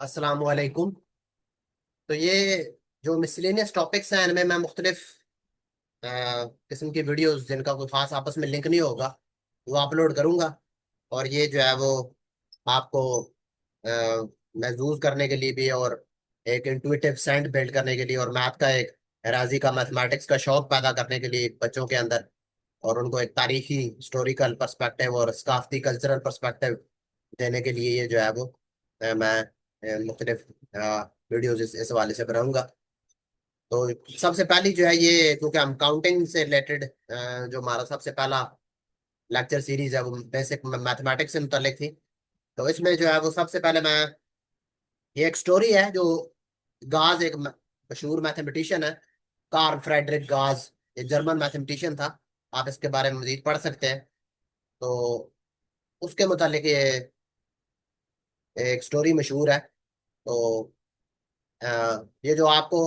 अस्सलाम वालेकुम। तो ये जो मिसलेनियस टॉपिक्स हैं इनमें मैं मुख्तलिफ किस्म की वीडियोस जिनका कोई खास आपस में लिंक नहीं होगा वो अपलोड करूंगा। और ये जो है वो आपको महसूस करने के लिए भी, और एक इंटुइटिव सेंस बिल्ड करने के लिए, और मैथ का एक राजी का मैथमेटिक्स का शौक पैदा करने के लिए बच्चों के अंदर, और उनको एक तारीखी हिस्टोरिकल पर्सपेक्टिव और सकाफती कल्चरल पर्सपेक्टिव देने के लिए ये जो है वो मैं मुख्तलिफ वीडियोज इस हवाले से बनाऊंगा। तो सबसे पहली जो है ये, क्योंकि हम काउंटिंग से रिलेटेड जो हमारा सबसे पहला लेक्चर सीरीज है वो बेसिक मैथमेटिक्स से मुतल्लिक थी। तो इसमें जो है वो सबसे पहले मैं, ये एक स्टोरी है जो गाज, एक मशहूर मैथमेटिशियन है, कार्ल फ्रेडरिक गाज, एक जर्मन मैथमेटिशियन था। आप इसके बारे में मजीद पढ़ सकते हैं। तो उसके मुतालिक ये एक स्टोरी मशहूर है। तो ये जो आपको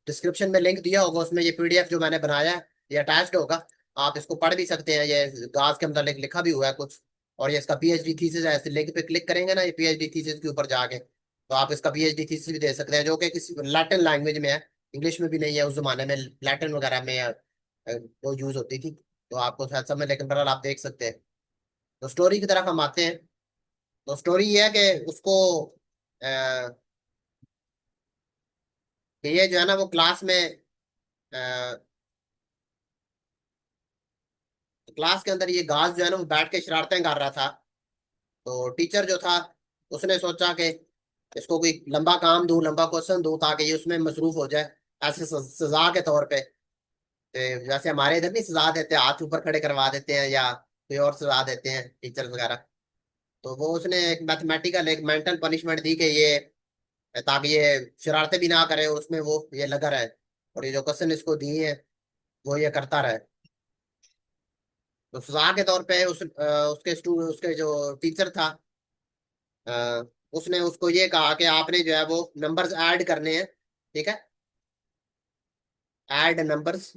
डिस्क्रिप्शन में लिंक दिया होगा उसमें ये पीडीएफ जो मैंने बनाया है ये अटैच्ड होगा। आप इसको पढ़ भी सकते हैं। ये गाज के मतलब लिखा भी हुआ है कुछ। और ये इसका पीएचडी थीसिस है। ऐसे लिंक पे क्लिक करेंगे ना, ये पीएचडी थीसिस के ऊपर जाके तो आप इसका पीएचडी थीसिस भी दे सकते हैं, जो कि किसी लैटिन लैंग्वेज में है, इंग्लिश में भी नहीं है। उस जमाने में लैटिन वगैरह में वो यूज होती थी, तो आपको शायद समझ, लेकिन बहरहाल आप देख सकते हैं। तो स्टोरी की तरफ हम आते हैं। तो स्टोरी ये है कि उसको कि ये जो है ना वो क्लास के अंदर ये गाज जो है ना वो बैठ के शरारतें कर रहा था। तो टीचर जो था उसने सोचा कि इसको कोई लंबा काम दूं, लंबा क्वेश्चन दूं, ताकि ये उसमें मसरूफ हो जाए, ऐसे सजा के तौर पे। जैसे हमारे इधर नहीं सजा देते, हाथ ऊपर खड़े करवा देते हैं या कोई और सजा देते हैं टीचर्स वगैरह। तो वो उसने एक मैथमेटिकल एक मेंटल पनिशमेंट दी कि ये, ताकि ये शरारतें भी ना करे, उसमें वो ये लगा रहे, और ये जो क्वेश्चन इसको दिए हैं वो ये करता रहे। तो सजा के तौर पे उसके जो टीचर था, अ, उसने उसको ये कहा कि आपने जो है वो नंबर्स ऐड करने हैं। ठीक है, ऐड नंबर्स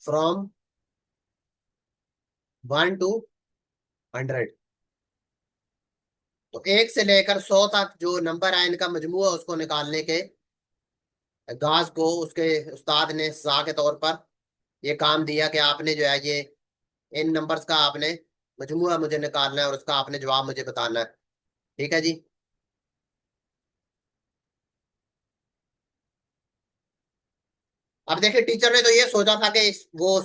फ्रॉम 1 to 100। तो 1 से लेकर 100 तक जो नंबर है इनका मजमू है, उसको निकालने के गाज को उसके उस्ताद ने सजा के तौर पर ये काम दिया कि आपने जो है ये इन नंबर्स का आपने मजमूआ मुझे निकालना है और उसका आपने जवाब मुझे बताना है। ठीक है जी। अब देखिए, टीचर ने तो ये सोचा था कि वो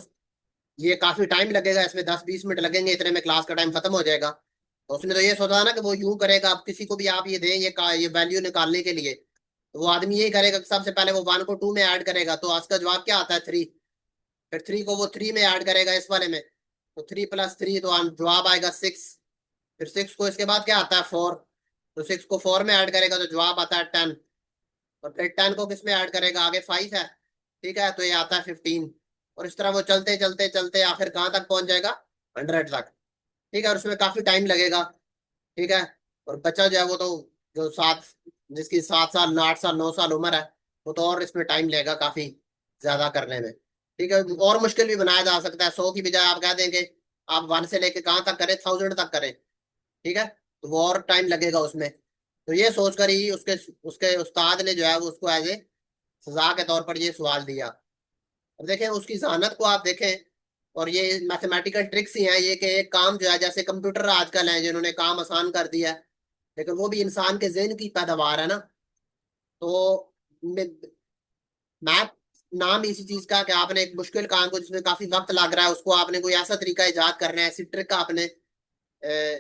ये काफी टाइम लगेगा, इसमें 10-20 मिनट लगेंगे, इतने में क्लास का टाइम खत्म हो जाएगा। तो उसने तो ये सोचा ना कि वो यूं करेगा, अब किसी को भी आप ये दें ये वैल्यू निकालने के लिए, तो वो आदमी यही करेगा कि सबसे पहले वो 1 को 2 में ऐड करेगा, तो आज का जवाब क्या आता है, 3। फिर 3 को वो 3 में ऐड करेगा इस वाले में, तो 3+3 तो जवाब आएगा 6। फिर 6 को इसके बाद क्या आता है, 4। तो 6 को 4 में ऐड करेगा तो जवाब आता है 10। और फिर 10 को किस में ऐड करेगा, आगे 5 है। ठीक है, तो ये आता है 15। और इस तरह वो चलते चलते चलते आखिर कहाँ तक पहुंच जाएगा, 100 तक। ठीक है, और उसमें काफी टाइम लगेगा। ठीक है। और बच्चा जो है वो तो, जो सात जिसकी 7 साल 8 साल 9 साल उम्र है, वो तो और इसमें टाइम लेगा काफी ज्यादा करने में। ठीक है, और मुश्किल भी बनाया जा सकता है। 100 की बजाय आप कह देंगे आप 1 से लेके कहाँ तक करें, 1000 तक करें। ठीक है, तो वो और टाइम लगेगा उसमें। तो ये सोचकर ही उसके उसके उस्ताद ने जो है वो उसको एज ए सजा के तौर पर ये सवाल दिया। अब देखें उसकी जहानत को, आप देखें। और ये मैथमेटिकल ट्रिक्स ही हैं ये, कि एक काम जो है, जैसे कंप्यूटर आजकल है जिन्होंने काम आसान कर दिया है, लेकिन वो भी इंसान के ज़हन की पैदावार है ना। तो मैथ नाम इसी चीज का, कि आपने एक मुश्किल काम को जिसमें काफी वक्त लग रहा है, उसको आपने कोई ऐसा तरीका इजाद करना है, ऐसी ट्रिक का आपने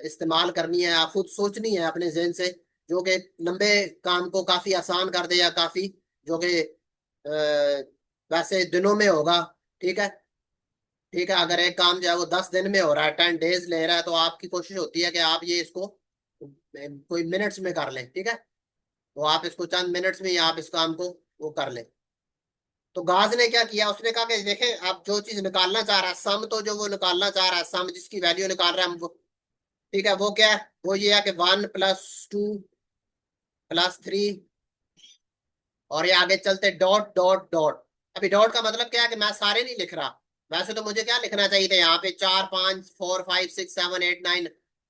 इस्तेमाल करनी है, आप खुद सोचनी है अपने जहन से, जो कि लंबे काम को काफी आसान कर दे, या काफी जो कि वैसे दिनों में होगा। ठीक है। ठीक है, अगर एक काम जो है वो 10 दिन में हो रहा है, 10 डेज ले रहा है, तो आपकी कोशिश होती है कि आप ये इसको कोई मिनट्स में कर लें। ठीक है, तो आप इसको चंद मिनट्स में ही आप इस काम को वो कर लें। तो गाज ने क्या किया, उसने कहा कि देखें आप जो चीज निकालना चाह रहा है, सम, तो जो वो निकालना चाह रहा है, सम जिसकी वैल्यू निकाल रहा है हम वो, ठीक है, वो क्या है, वो ये है कि 1+2+3, और ये आगे चलते डॉट डॉट डॉट। अभी डॉट का मतलब क्या है कि मैं सारे नहीं लिख रहा, वैसे तो मुझे क्या लिखना चाहिए था यहाँ पे, 4 5 4 5 6 7 8 9,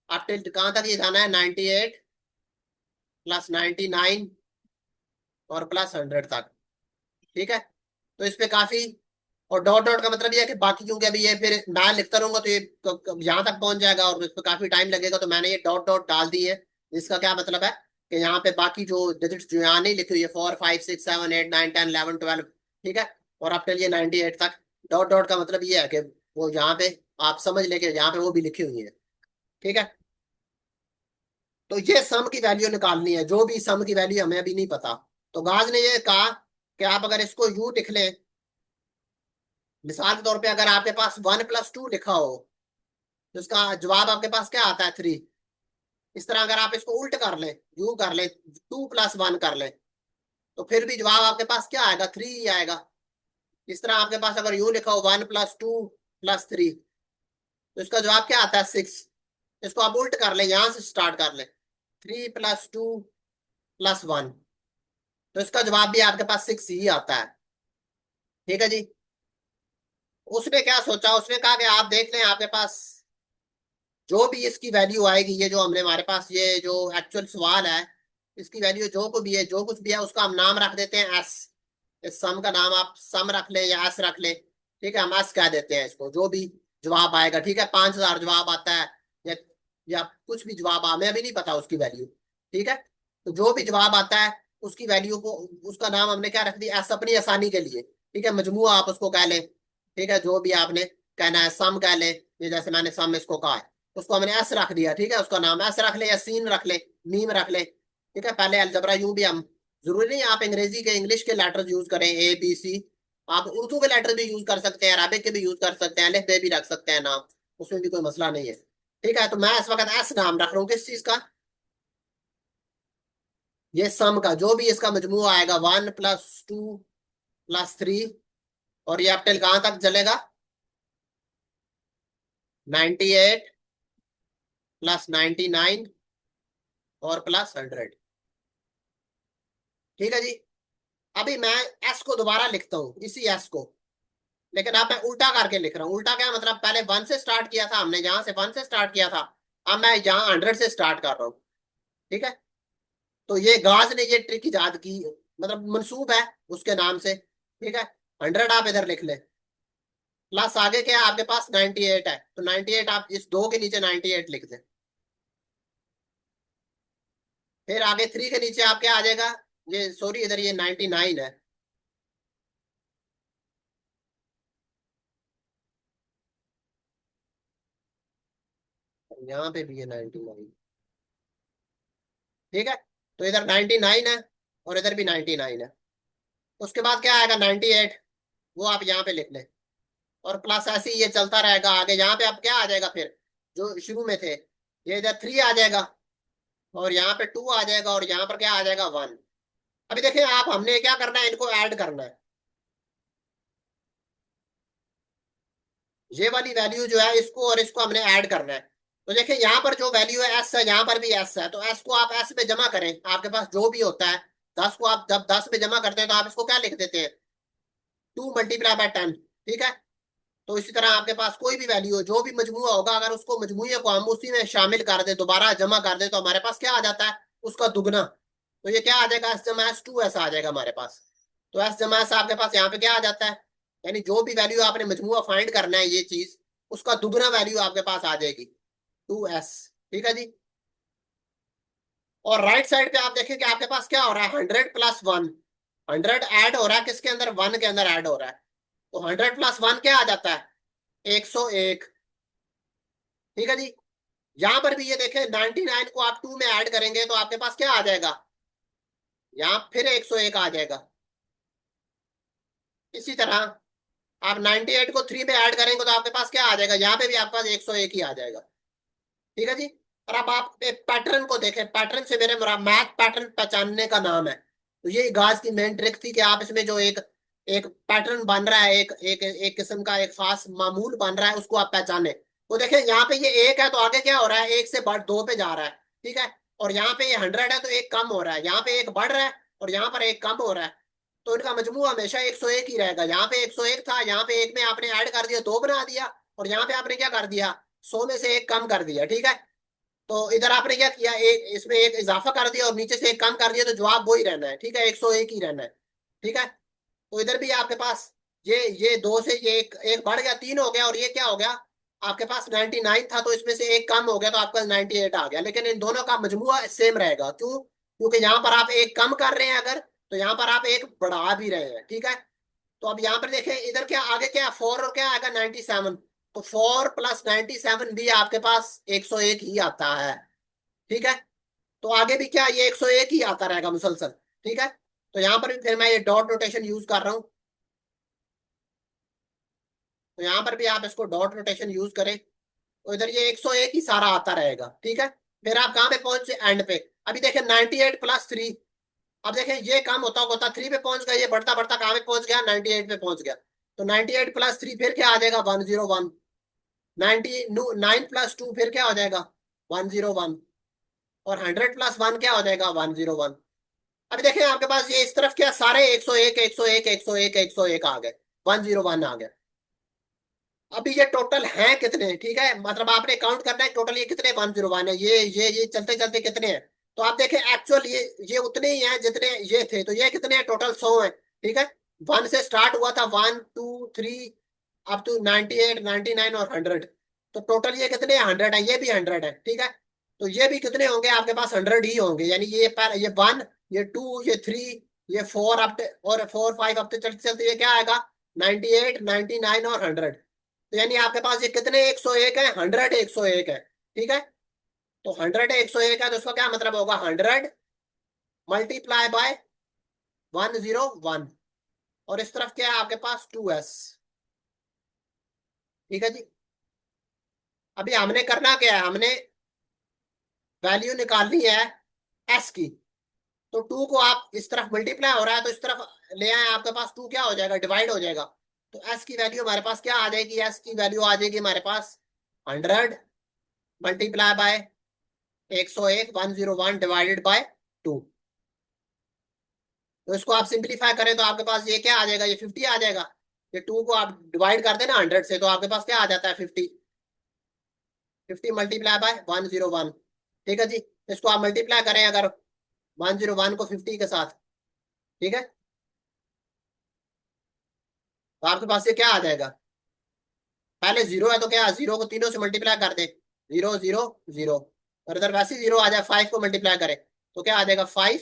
अब टिल कहाँ तक ये जाना है, 98 प्लस 99 और प्लस 100 तक। ठीक है, तो इस पे काफी, और डॉट डॉट का मतलब ये है कि बाकी, क्योंकि अभी ये फिर मैं लिखता रहूंगा तो ये यहाँ तक पहुंच जाएगा और इस पे काफी टाइम लगेगा, तो मैंने ये डॉट डॉट डाल दी है। इसका क्या मतलब है कि यहाँ पे बाकी जो डिजिट्स जो यहाँ नहीं लिखी हुई है, 4 5 6 7 8 9 10 11 12, ठीक है, और अब चलिए 98 तक, डॉट डॉट का मतलब ये है कि वो यहाँ पे आप समझ लेके यहाँ पे वो भी लिखी हुई है। ठीक है, तो ये सम की वैल्यू निकालनी है, जो भी सम की वैल्यू हमें अभी नहीं पता। तो गाज ने ये कहा कि आप अगर इसको यू लिख लें, मिसाल के तौर पे अगर आपके पास 1 + 2 लिखा हो, तो इसका जवाब आपके पास क्या आता है, 3। इस तरह अगर आप इसको उल्ट कर लें, यू कर लें, 2 + 1 कर लें, तो फिर भी जवाब आपके पास क्या आएगा, 3 ही आएगा। इस तरह आपके पास अगर यू लिखा हो 1 + 2 + 3, तो इसका जवाब क्या आता है, 6। इसको आप उल्ट कर लें, यहां से स्टार्ट कर लें, 3 + 2 + 1, तो इसका जवाब भी आपके पास 6 ही आता है। ठीक है जी। उसने क्या सोचा, उसने कहा कि आप देख लें आपके पास जो भी इसकी वैल्यू आएगी, ये जो हमने हमारे पास ये जो एक्चुअल सवाल है, इसकी वैल्यू जो को भी है, जो कुछ भी है उसका हम नाम रख देते हैं एस। इस सम का नाम आप सम रख ले या एस रख ले, ठीक है, हम एस कह देते हैं इसको, जो भी जवाब आएगा। ठीक है, 5000 जवाब आता है या या कुछ भी जवाब हमें अभी नहीं पता उसकी वैल्यू। ठीक है, तो जो भी जवाब आता है उसकी वैल्यू को, उसका नाम हमने क्या रख दिया, एस, अपनी आसानी के लिए। ठीक है, मजमुआ आप उसको कह लें। ठीक है, जो भी आपने कहना है, सम कह ले, ये जैसे मैंने सम इसको कहा है, उसको हमने एस रख दिया। ठीक है, उसका नाम एस रख ले या सीन रख ले, मीम रख ले। ठीक है, पहले अलजबरा यूं भी हम, जरूरी नहीं आप अंग्रेजी के इंग्लिश के लेटर्स यूज करें, ABC, आप उर्दू के लेटर भी यूज कर सकते हैं, अरबिक के भी यूज कर सकते हैं, अलिफ बे भी रख सकते हैं नाम, उसमें भी कोई मसला नहीं है। ठीक है, तो मैं इस वक्त एस नाम रख रहा हूँ किस चीज का, ये सम का, जो भी इसका मजमू आएगा, 1 + 2 + 3, और ये अब टिल कहां तक चलेगा, 98 प्लस 99 और प्लस 100। ठीक है जी। अभी मैं एस को दोबारा लिखता हूँ, इसी एस को, लेकिन अब मैं उल्टा करके लिख रहा हूँ। उल्टा क्या मतलब, पहले 1 से स्टार्ट किया था हमने, जहां से 1 से स्टार्ट किया था, अब मैं यहाँ 100 से स्टार्ट कर रहा हूँ। ठीक है, तो ये गाज ने ये ट्रिक इजाद की, मतलब मंसूब है उसके नाम से। ठीक है, 100 आप इधर लिख ले, प्लस आगे क्या है आपके पास, 98 है, तो 98 आप इस 2 के नीचे 98 लिख दें। फिर आगे 3 के नीचे आप क्या आ जाएगा, ये सॉरी इधर ये 99 है, यहाँ पे भी है 99। ठीक है, तो इधर 99 है और इधर भी 99 है। उसके बाद क्या आएगा, 98, वो आप यहाँ पे लिख लें, और प्लस ऐसे ही ये चलता रहेगा आगे। यहाँ पे अब क्या आ जाएगा फिर, जो शुरू में थे, ये इधर 3 आ जाएगा, और यहाँ पे 2 आ जाएगा, और यहाँ पर क्या आ जाएगा, 1। अभी देखिए आप, हमने क्या करना है, इनको ऐड करना है, ये वाली वैल्यू जो है इसको और इसको हमने ऐड करना है। तो देखिए यहाँ पर जो वैल्यू है एस है, यहाँ पर भी एस है, तो एस को आप एस में जमा करें, आपके पास जो भी होता है, 10 को आप जब 10 में जमा करते हैं तो आप इसको क्या लिख देते हैं, 2 × 10। ठीक है, तो इसी तरह आपके पास कोई भी वैल्यू हो, जो भी मजमूआ होगा, अगर उसको मजमूए को हम उसी में शामिल कर दे, दोबारा जमा कर दे, तो हमारे पास क्या आ जाता है, उसका दुगना। तो ये क्या आ जाएगा, एस जमा एस 2 आ जाएगा हमारे पास। तो एस जमा एस आपके पास यहाँ पे क्या आ जाता है, यानी जो भी वैल्यू आपने मजमूआ फाइंड करना है, ये चीज, उसका दुगना वैल्यू आपके पास आ जाएगी, 2s। ठीक है जी। और राइट साइड पे आप देखें कि आपके पास क्या हो रहा है, 100 + 1, 100 ऐड हो रहा है किसके अंदर, 1 के अंदर ऐड हो रहा है। तो 100 + 1 क्या आ जाता है, 101। ठीक है जी। यहां पर भी ये देखें, 99 को आप 2 में ऐड करेंगे तो आपके पास क्या आ जाएगा, यहाँ फिर 101 आ जाएगा। इसी तरह आप 98 को 3 में ऐड करेंगे तो आपके पास क्या आ जाएगा, यहाँ पे भी आपके पास 101 ही आ जाएगा। ठीक है जी। और अब आप एक पैटर्न को देखें, पैटर्न से मेरे मैथ पैटर्न पहचानने का नाम है। तो ये गाज की मेन ट्रिक थी कि आप इसमें जो एक एक पैटर्न बन रहा है, एक एक एक किस्म का एक खास मामूल बन रहा है, उसको आप पहचाने। तो देखें यहाँ पे ये 1 है, तो आगे क्या हो रहा है, 1 से बढ़ 2 पे जा रहा है। ठीक है, और यहाँ पे ये 100 है, तो एक कम हो रहा है, यहाँ पे एक बढ़ रहा है और यहाँ पर एक कम हो रहा है। तो इनका मजमू हमेशा 101 ही रहेगा। यहाँ पे 101 था, यहाँ पे एक में आपने ऐड कर दिया, दो बना दिया, और यहाँ पे आपने क्या कर दिया, 100 में से एक कम कर दिया, ठीक है। तो इधर आपने क्या किया, एक इसमें एक इजाफा कर दिया और नीचे से एक कम कर दिया, तो जवाब वही रहना है, ठीक है, 101 ही रहना है, ठीक है। तो इधर भी आपके पास ये दो से ये एक एक बढ़ गया, तीन हो गया, और ये क्या हो गया, आपके पास 99 था तो इसमें से एक कम हो गया तो आपका 98 आ गया। लेकिन इन दोनों का मजमुआ सेम रहेगा, क्यों, क्योंकि यहाँ पर आप एक कम कर रहे हैं अगर, तो यहाँ पर आप एक बढ़ा भी रहे हैं, ठीक है। तो अब यहाँ पर देखें, इधर क्या आगे, क्या फोर और क्या आएगा 97, तो 4 + 97 भी आपके पास 101 ही आता है, ठीक है। तो आगे भी क्या, ये 101 ही आता रहेगा मुसलसल, ठीक है। तो यहाँ पर भी फिर मैं ये डॉट नोटेशन यूज कर रहा हूँ। तो यहाँ पर भी आप इसको डॉट नोटेशन यूज करें, तो इधर ये 101 ही सारा आता रहेगा, ठीक है। फिर आप कहाँ पे पहुंचे, एंड पे। अभी देखें 98 + 3, अब देखें ये काम होता होता 3 पे पहुंच गया, ये बढ़ता बढ़ता कहाँ पे पहुंच गया, 98 पे पहुंच गया। तो 98 + 3 फिर क्या आ जाएगा, 101। 99 + 2 फिर क्या हो जाएगा, 101। और 100 + 1 क्या हो जाएगा, 101। अभी देखें आपके पास ये इस तरफ क्या, सारे 101 101 101 101 आ गए, 101 आ गए। अभी ये टोटल हैं कितने, ठीक है, मतलब आपने काउंट करना है टोटल ये कितने, 101 है, ये चलते चलते कितने हैं। तो आप देखें एक्चुअल ये उतने ही हैं जितने ये थे, तो ये कितने हैं, टोटल 100 है, ठीक है। वन से स्टार्ट हुआ था, 1 2 3 अप टू 98 99 और 100। तो टोटल ये कितने, 100 है, ये भी 100 है, ठीक है। तो ये भी कितने होंगे आपके पास, 100 ही होंगे, यानी ये 1 ये 2 ये 3 ये 4 अप और 4 5 अप चलते चलते ये क्या आएगा, 98 99 और 100। तो यानी आपके पास ये कितने 101 है, 100 101 है, ठीक है। तो 100 101 है, तो उसका क्या मतलब होगा, 100 × 101। और इस तरफ क्या है आपके पास, 2s, ठीक है जी। अभी हमने करना क्या है, हमने वैल्यू निकालनी है s की। तो 2 को आप इस तरफ मल्टीप्लाई हो रहा है तो इस तरफ ले आए, आपके पास 2 क्या हो जाएगा, डिवाइड हो जाएगा। तो s की वैल्यू हमारे पास क्या आ जाएगी, s की वैल्यू आ जाएगी हमारे पास 100 × 101 101 डिवाइडेड बाय 2। तो इसको आप सिंप्लीफाई करें तो आपके पास ये क्या आ जाएगा, ये 50 आ जाएगा। ये 2 को आप डिवाइड कर देना 100 से, तो आपके पास क्या आ जाता है, 50। 50 मल्टीप्लाई बाय 101, ठीक है जी। इसको आप मल्टीप्लाई करें अगर 101 को 50 के साथ, ठीक है, तो आपके पास ये क्या आ जाएगा, पहले जीरो है तो क्या, जीरो को तीनों से मल्टीप्लाई कर दे, 0 0 0। और इधर वैसे जीरो आ जाए, 5 को मल्टीप्लाई करें तो क्या आ जाएगा, 5।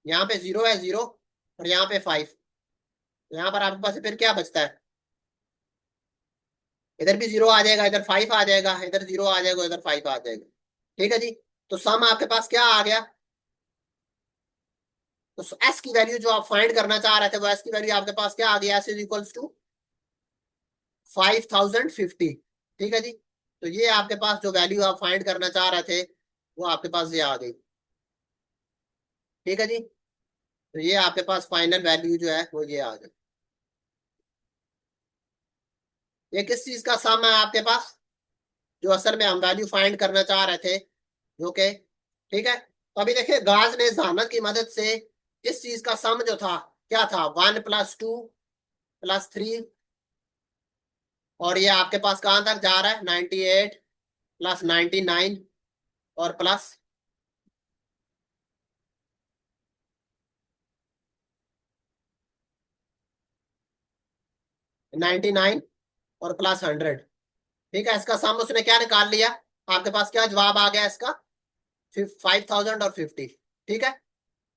यहाँ पे जीरो है, जीरो, और यहाँ पे 5। यहाँ पर आपके पास फिर क्या बचता है, इधर भी जीरो आ जाएगा, इधर 5 आ जाएगा, इधर जीरो आ जाएगा, इधर 5 आ जाएगा, ठीक है जी। तो सम आपके पास क्या आ गया, तो एस की वैल्यू जो आप फाइंड करना चाह रहे थे, वो एस की वैल्यू आपके पास क्या आ गया, एस इज इक्वल्स टू 5050, ठीक है जी। तो ये आपके पास जो वैल्यू आप फाइंड करना चाह रहे थे, वो आपके पास ये आ गई, ठीक है जी। तो ये आपके पास फाइनल वैल्यू जो है वो ये आ गई। ये किस चीज का सम है आपके पास, जो असल में हम वैल्यू फाइंड करना चाह रहे थे, जो कि, ठीक है। तो अभी देखिए गाज ने जहानत की मदद से इस चीज का सम जो था, क्या था, 1 + 2 + 3, और ये आपके पास कहां तक जा रहा है, 98 + 99 और प्लस 99 और प्लस 100, ठीक है। इसका सम उसने क्या निकाल लिया, आपके पास क्या जवाब आ गया इसका, 5050, ठीक है।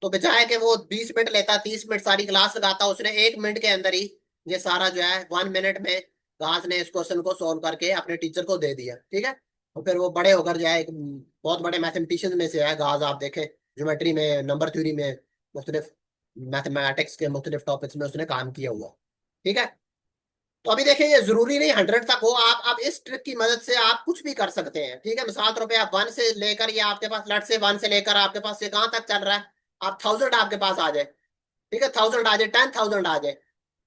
तो बजाय कि वो 20 मिनट लेता, 30 मिनट सारी क्लास लगाता, उसने 1 मिनट के अंदर ही ये सारा जो है 1 मिनट में गाज ने इस क्वेश्चन को सोल्व करके अपने टीचर को दे दिया, ठीक है। और फिर वो बड़े होकर जो है एक बहुत बड़े मैथमेटिशियन में से है गाज, आप देखें ज्योमेट्री में, नंबर थ्योरी में, मुख्तलिफ मैथमेटिक्स के मुख्तलिफ टॉपिक्स में उसने काम किया हुआ, ठीक है। तो अभी देखिए ये जरूरी नहीं 100 तक हो, आप इस ट्रिक की मदद से आप कुछ भी कर सकते हैं, ठीक है। मिसाल तौर पे आप 1 से लेकर, ये आपके पास लट से 1 से लेकर आपके पास ये कहाँ तक चल रहा है, आप 1000 आपके पास आ जाए, ठीक है, 1000 आ जाए, 10,000 आ जाए,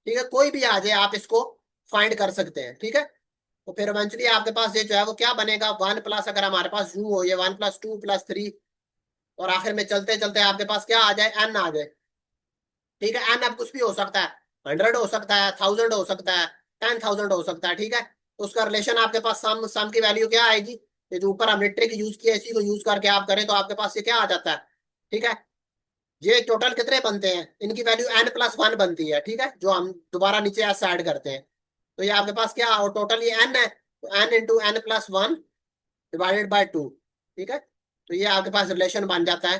ठीक है, कोई भी आ जाए आप इसको फाइंड कर सकते हैं, ठीक है। तो फिर इवेंचुअली आपके पास ये जो है वो क्या बनेगा, 1 प्लस, अगर हमारे पास यू हो, ये 1 + 2 + 3, और आखिर में चलते चलते आपके पास क्या आ जाए, एन आ जाए, ठीक है, एन अब कुछ भी हो सकता है, 100 हो सकता है, 1000 हो सकता है, 10,000 हो सकता है, ठीक है। तो उसका रिलेशन आपके पास सम सम की वैल्यू क्या आएगी, ये जो ऊपर हमने ट्रिक यूज किया इसी को यूज करके आप करें तो आपके पास ये क्या आ जाता है, ठीक है। ये टोटल कितने बनते हैं, इनकी वैल्यू n+1 बनती है, ठीक है, जो हम दोबारा नीचे ऐसे ऐड करते हैं। तो ये आपके पास क्या, और टोटल ये n है, तो n × n+1 डिवाइडेड बाय 2, ठीक है। तो ये आपके पास रिलेशन बन जाता है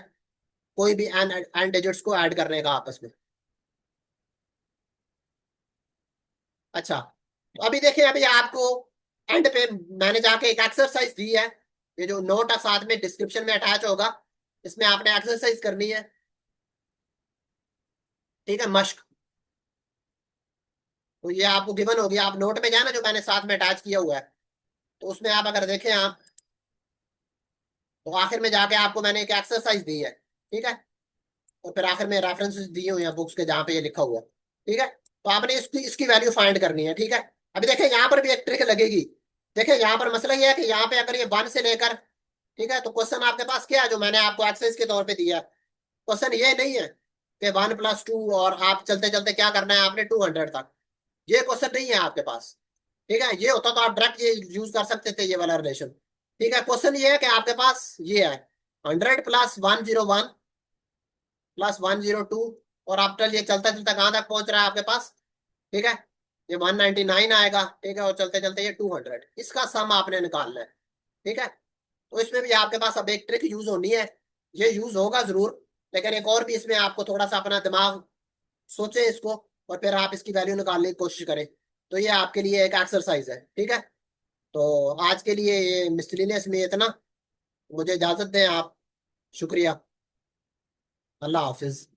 कोई भी n डिजिट्स को ऐड करने का आपस में। अच्छा, तो अभी देखिए, अभी आपको एंड पे मैंने जाके एक एक्सरसाइज दी है, ये जो नोट है साथ में डिस्क्रिप्शन में अटैच होगा, इसमें आपने एक्सरसाइज करनी है, ठीक है, मश्क। तो ये आपको गिवन होगी, आप नोट में जाना जो मैंने साथ में अटैच किया हुआ है, तो उसमें आप अगर देखें आप, तो आखिर में जाके आपको मैंने एक एक्सरसाइज दी है, ठीक है। और फिर आखिर में रेफरेंसेस दिए हुए हैं बुक्स के जहाँ पे ये लिखा हुआ है, ठीक है। तो आपने इसकी इसकी वैल्यू फाइंड करनी है, ठीक है। अभी देखिए यहाँ पर भी एक ट्रिक लगेगी। देखिए यहाँ पर मसला ये है कि यहाँ पे अगर ये 1 से लेकर, ठीक है, तो क्वेश्चन आपके पास क्या है जो मैंने आपको एक्सरसाइज के तौर पे दिया है, क्वेश्चन ये नहीं है कि 1+2 और आप चलते चलते क्या करना है आपने 200 तक, ये क्वेश्चन नहीं है आपके पास, ठीक है। ये होता तो आप डायरेक्ट ये यूज कर सकते थे ये वाला रिलेशन, ठीक है। क्वेश्चन ये है कि आपके पास ये है 100+101+102, और आफ्टर ये चलता चलता कहाँ तक पहुंच रहा है आपके पास, ठीक है, ये 199 आएगा, ठीक है, और चलते चलते ये 200, इसका सम आपने निकालना है, ठीक है। तो इसमें भी आपके पास अब एक ट्रिक यूज होनी है, ये यूज होगा जरूर, लेकिन एक और भी इसमें आपको थोड़ा सा अपना दिमाग सोचे इसको, और फिर आप इसकी वैल्यू निकालने की कोशिश करें। तो ये आपके लिए एक एक्सरसाइज है, ठीक है। तो आज के लिए ये मिसलिनियस में इतना, मुझे इजाजत दें आप। शुक्रिया। अल्लाह हाफिज।